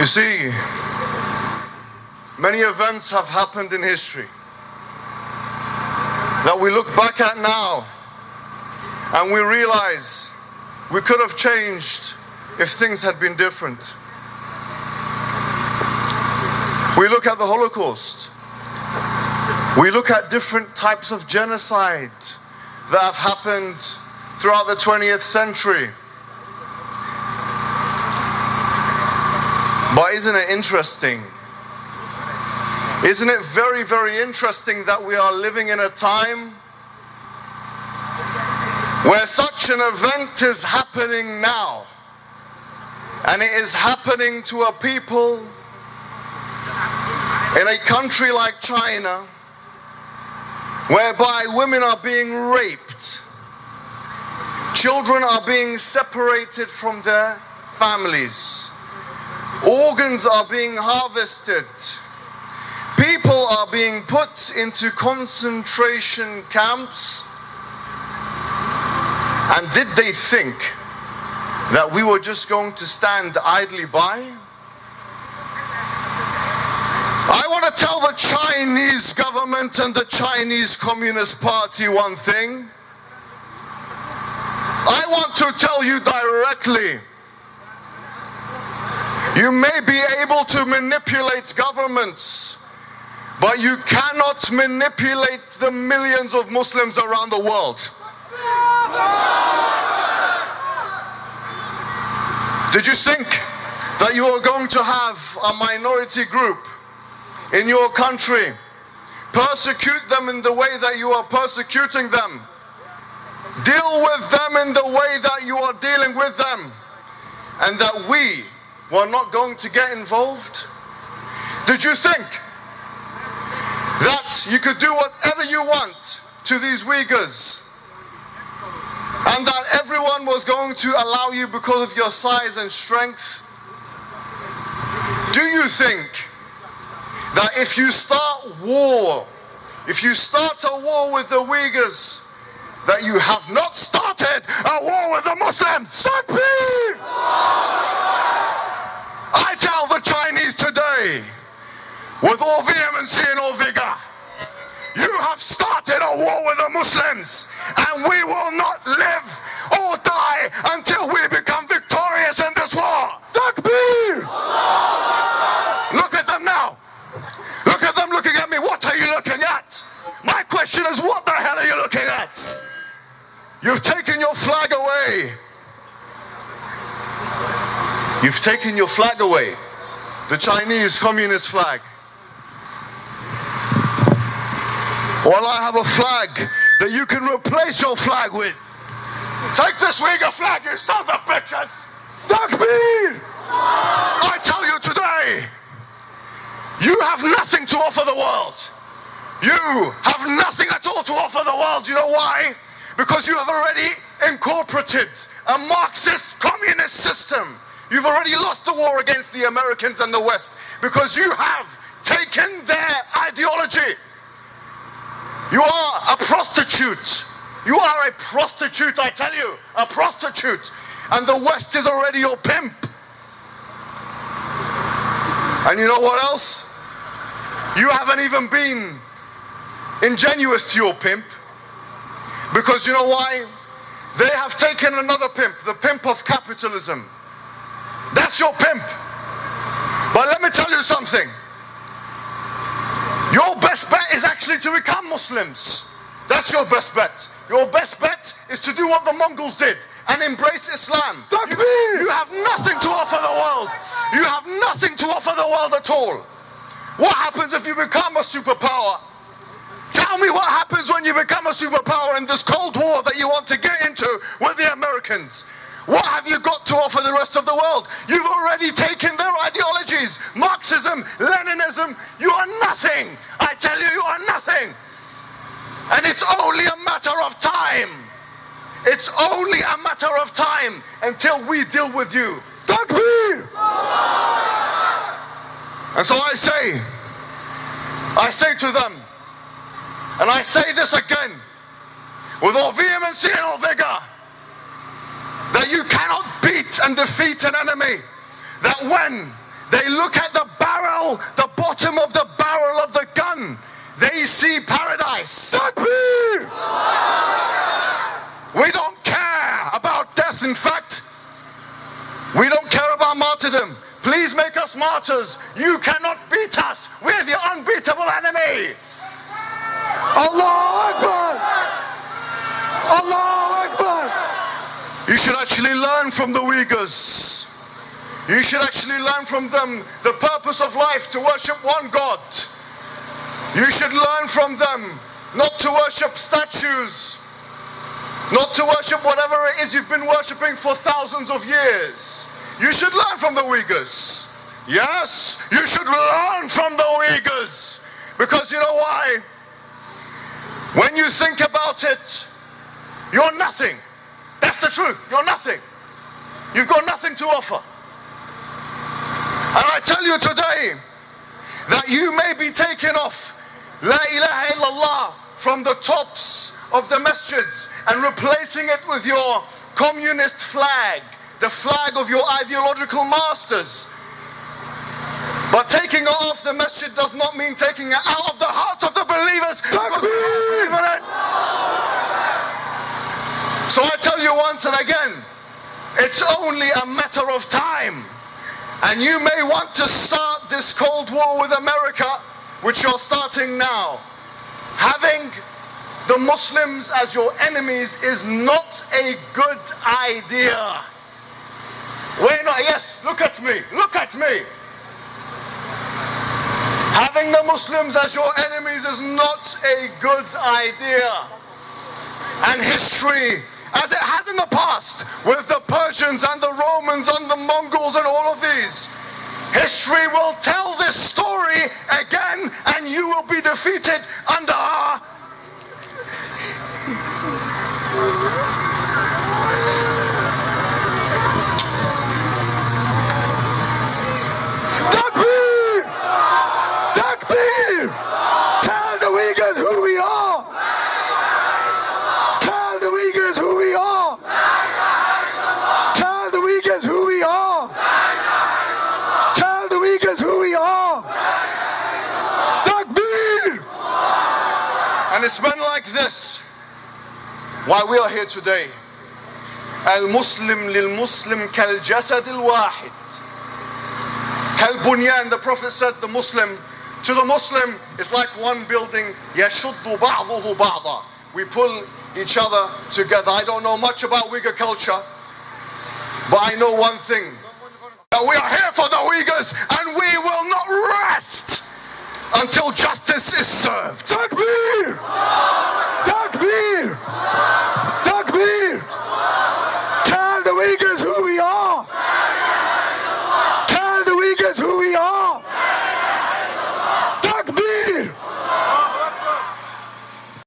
You see, many events have happened in history that we look back at now and we realize we could have changed if things had been different. We look at the Holocaust. We look at different types of genocide that have happened throughout the 20th century. But isn't it interesting? Isn't it very, very interesting that we are living in a time where such an event is happening now, and it is happening to a people in a country like China, whereby women are being raped, children are being separated from their families, organs are being harvested, people are being put into concentration camps. And did they think that we were just going to stand idly by? I want to tell the Chinese government and the Chinese Communist Party one thing. I want to tell you directly, you may be able to manipulate governments, but you cannot manipulate the millions of Muslims around the world. Did you think that you were going to have a minority group in your country, persecute them in the way that you are persecuting them, deal with them in the way that you are dealing with them, and that we were not going to get involved? Did you think that you could do whatever you want to these Uyghurs, and that everyone was going to allow you because of your size and strength? Do you think that if you start a war with the Uyghurs, that you have not started a war with the Muslims? Takbir! I tell the Chinese today, with all vehemency and all vigor, you have started a war with the Muslims, and we will not live or die until we become victorious in this war. Takbir! Look at them now. Look at them looking at me. What are you looking at? My question is, what the hell are you looking at? You've taken your flag away. You've taken your flag away. The Chinese Communist flag. Well, I have a flag that you can replace your flag with. Take this Uyghur flag, you sons of bitches! Takbir! I tell you today, you have nothing to offer the world. You have nothing at all to offer the world. You know why? Because you have already incorporated a Marxist communist system. You've already lost the war against the Americans and the West, because you have taken their ideology. You are a prostitute. You are a prostitute, I tell you. A prostitute. And the West is already your pimp. And you know what else? You haven't even been ingenuous to your pimp. Because you know why? They have taken another pimp, the pimp of capitalism. That's your pimp. But let me tell you something. Your best bet is actually to become Muslims. That's your best bet. Your best bet is to do what the Mongols did and embrace Islam. You have nothing to offer the world. You have nothing to offer the world at all. What happens if you become a superpower? Tell me what happens when you become a superpower in this Cold War that you want to get into with the Americans. What have you got to offer the rest of the world? You've already taken their ideologies. Marxism, Leninism. You are nothing. I tell you, you are nothing. And it's only a matter of time. It's only a matter of time until we deal with you. Takbir! And so I say to them, and I say this again, with all vehemency and all vigor, that you cannot beat and defeat an enemy. That when They look at the barrel, the bottom of the barrel of the gun. They see paradise. Takbir! We don't care about death. In fact, we don't care about martyrdom. Please make us martyrs. You cannot beat us. We're the unbeatable enemy. Allahu Akbar! Allahu Akbar! You should actually learn from the Uyghurs. You should actually learn from them the purpose of life, to worship one God. You should learn from them not to worship statues, not to worship whatever it is you've been worshipping for thousands of years. You should learn from the Uyghurs. Yes, you should learn from the Uyghurs. Because you know why? When you think about it, you're nothing. That's the truth. You're nothing. You've got nothing to offer. And I tell you today that you may be taken off La ilaha illallah from the tops of the masjids and replacing it with your communist flag, the flag of your ideological masters. But taking it off the masjid does not mean taking it out of the hearts of the believers. So I tell you once and again, it's only a matter of time. And you may want to start this Cold War with America, which you're starting now. Having the Muslims as your enemies is not a good idea. We're not, yes, look at me, look at me. Having the Muslims as your enemies is not a good idea. And history, as it has in the past, with the Persians and the Romans and the Mongols and all of these, history will tell this story again, and you will be defeated under our... Takbir! Takbir! Tell the Uyghurs who we are! Tell the Uyghurs who we are! Tell the Uyghurs who we are! Tell the Uyghurs who we are! Takbir! And it's men like this why we are here today. Al-Muslim lil-Muslim kal-jasad al-wahid. Kal-bunyan, the Prophet said, the Muslim, to the Muslim, is like one building. Yashuddu ba'duhu ba'da. We pull each other together. I don't know much about Uyghur culture, but I know one thing. That we are here for the Uyghurs, and we will not rest until justice is served.